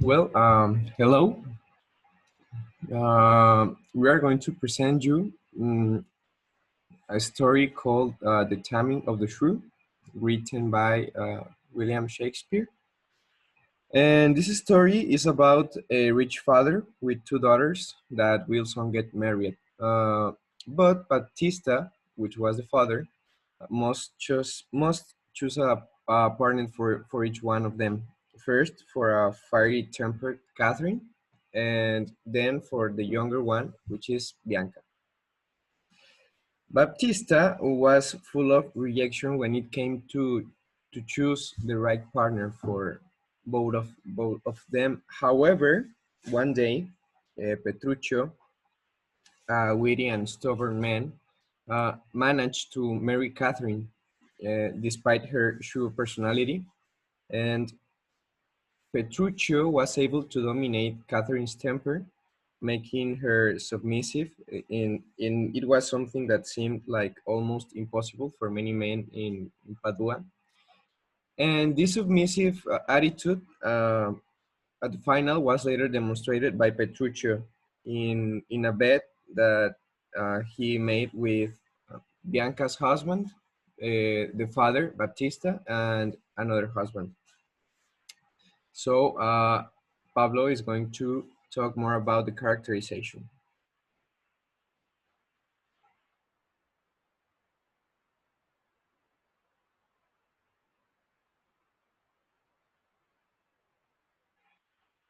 Well, hello. We are going to present you a story called The Taming of the Shrew, written by William Shakespeare. And this story is about a rich father with two daughters that will soon get married. But Batista, which was the father, must choose a partner for each one of them. First, for a fiery tempered Catherine, and then for the younger one, which is Bianca. Baptista was full of rejection when it came to choose the right partner for both of them. However, one day, Petruccio, a witty and stubborn man, managed to marry Catherine, despite her sure personality, and Petruccio was able to dominate Catherine's temper, making her submissive. In it was something that seemed like almost impossible for many men in Padua. And this submissive attitude at the final was later demonstrated by Petruccio in a bet that he made with Bianca's husband, the father, Baptista, and another husband. So Pablo is going to talk more about the characterization.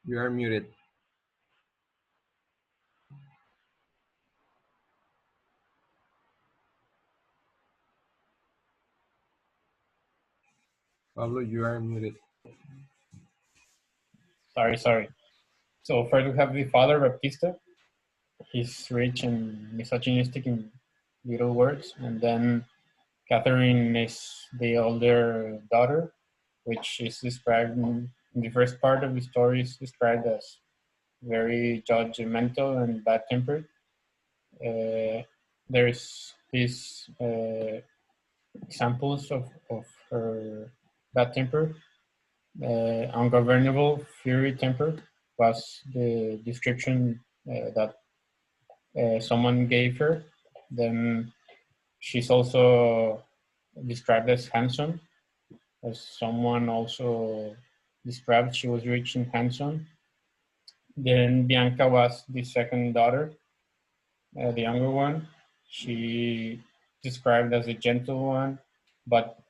You are muted. Pablo, you are muted. Sorry. So first we have the father, Baptista. He's rich and misogynistic in little words. And then Catherine is the older daughter, which is described in the first part of the story is described as very judgmental and bad-tempered. There's these examples of her bad temper. Ungovernable fury temper was the description that someone gave her. Then she's also described as handsome, as someone also described she was rich and handsome. Then Bianca was the second daughter, the younger one. She described as a gentle one, but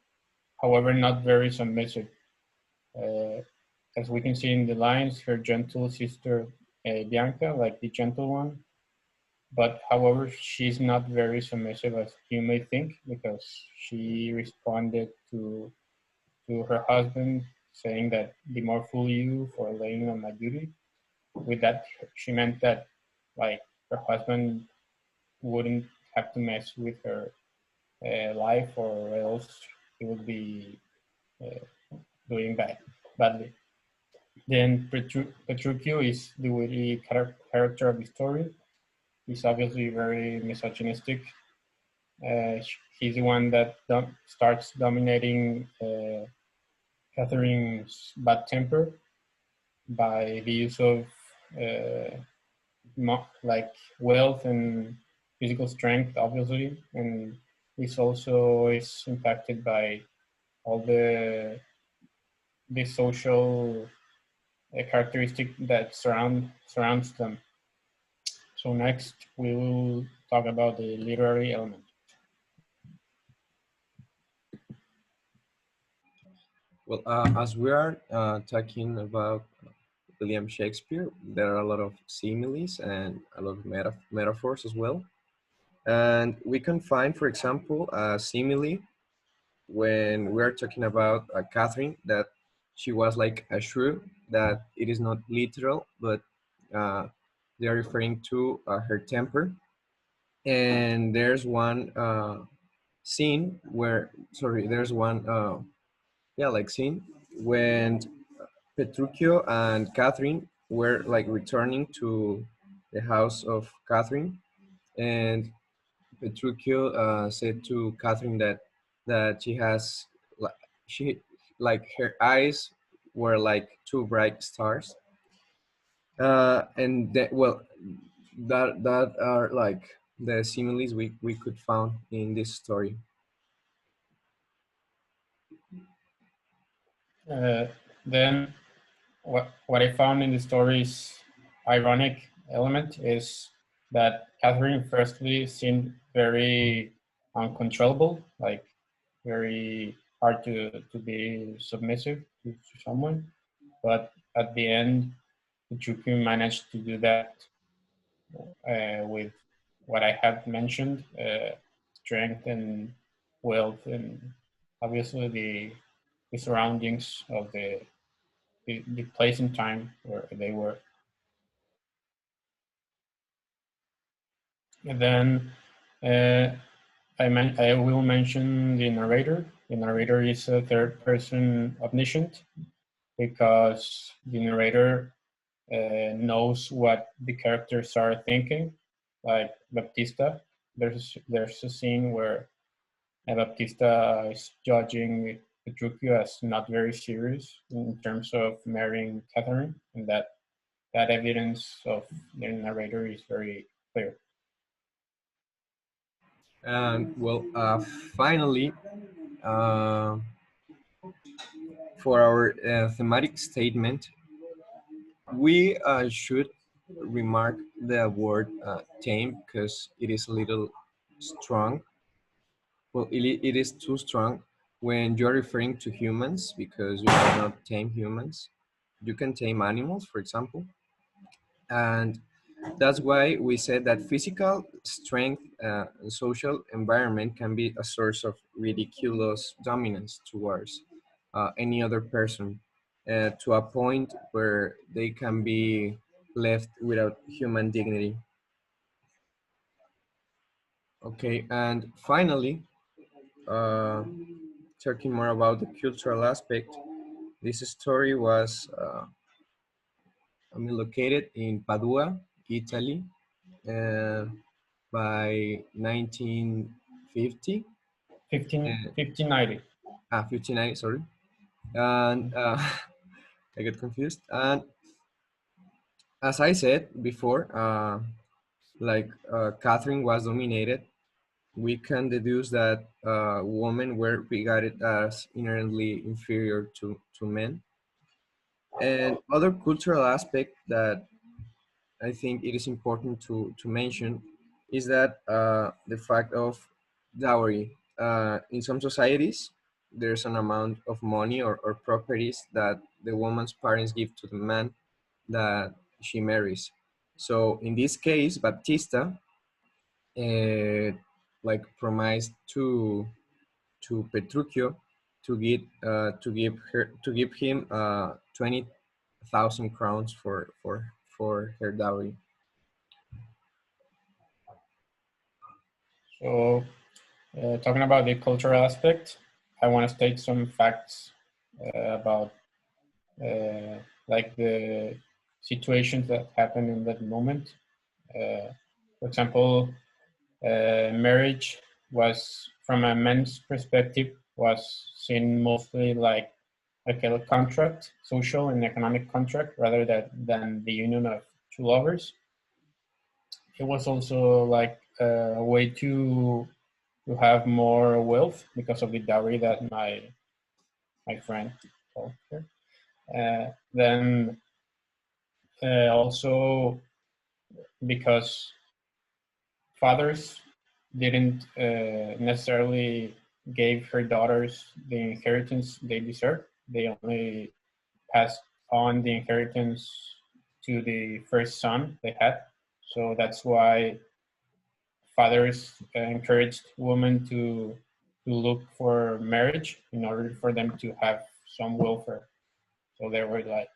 however not very submissive. Uh, as we can see in the lines, her gentle sister Bianca, like the gentle one, but however, she's not very submissive as you may think because she responded to her husband saying that the more fool you for laying on my duty. With that, she meant that like her husband wouldn't have to mess with her life or else he would be uh, doing badly. Then Petruchio is the witty character of the story. He's obviously very misogynistic. He's the one that starts dominating Catherine's bad temper by the use of uh, like wealth and physical strength, obviously, and this also is impacted by all the social characteristic that surrounds them. So next we will talk about the literary element. Well, as we are talking about William Shakespeare, there are a lot of similes and a lot of metaphors as well. And we can find, for example, a simile when we are talking about Catherine, that she was like a shrew, that it is not literal, but uh, they are referring to her temper. And there's one scene where, sorry, there's one, yeah, like scene when Petruchio and Catherine were like returning to the house of Catherine, and Petruchio said to Catherine that she has she like her eyes. were like two bright stars. And that, well, that are like the similes we could found in this story. Uh, then what I found in the story's ironic element is that Catherine firstly seemed very uncontrollable, like very hard to be submissive to someone. But at the end, Uchuku managed to do that with what I have mentioned, strength and wealth, and obviously the surroundings of the place and time where they were. And then I will mention the narrator. The narrator is a third person omniscient because the narrator knows what the characters are thinking. Like Baptista, there's a scene where Baptista is judging Petruchio as not very serious in terms of marrying Catherine, and that evidence of the narrator is very clear. And well, finally, uh, for our thematic statement, we should remark the word tame because it is a little strong. Well, it is too strong when you're referring to humans because you cannot tame humans. You can tame animals, for example. And that's why we said that physical strength and social environment can be a source of ridiculous dominance towards any other person to a point where they can be left without human dignity. Okay, and finally, uh, talking more about the cultural aspect, this story was located in Padua, Italy, uh, by 1950. 1590. 59, sorry. And I get confused. And as I said before, Catherine was dominated, we can deduce that women were regarded as inherently inferior to men. And other cultural aspect that I think it is important to mention is that the fact of dowry. In some societies, there's an amount of money or properties that the woman's parents give to the man that she marries. So in this case, Baptista uh, promised to Petruchio to give him 20,000 crowns for her dowry. So, talking about the cultural aspect, I want to state some facts about uh, like the situations that happened in that moment. For example, marriage was, from a man's perspective, was seen mostly like a contract, social and economic contract, rather than the union of two lovers. It was also like a way to have more wealth because of the dowry that my friend told her. Then also because fathers didn't necessarily gave her daughters the inheritance they deserved. They only passed on the inheritance to the first son they had. So that's why fathers encouraged women to look for marriage in order for them to have some welfare. So they were like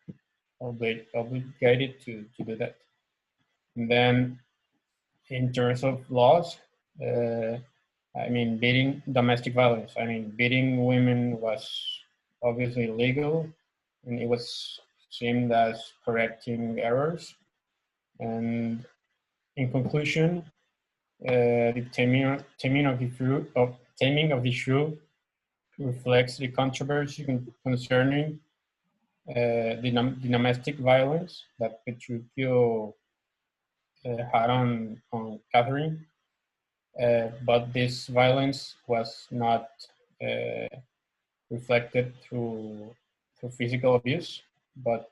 obligated to do that. And then in terms of laws, uh, I mean, beating domestic violence. I mean, beating women was obviously illegal, and it was seen as correcting errors. And in conclusion, the taming of the shrew reflects the controversy concerning the domestic violence that Petruchio had on Catherine, but this violence was not reflected through physical abuse, but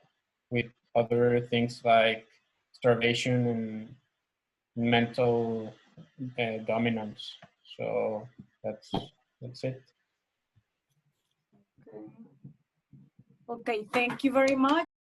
with other things like starvation and mental dominance. So that's it. Okay, thank you very much.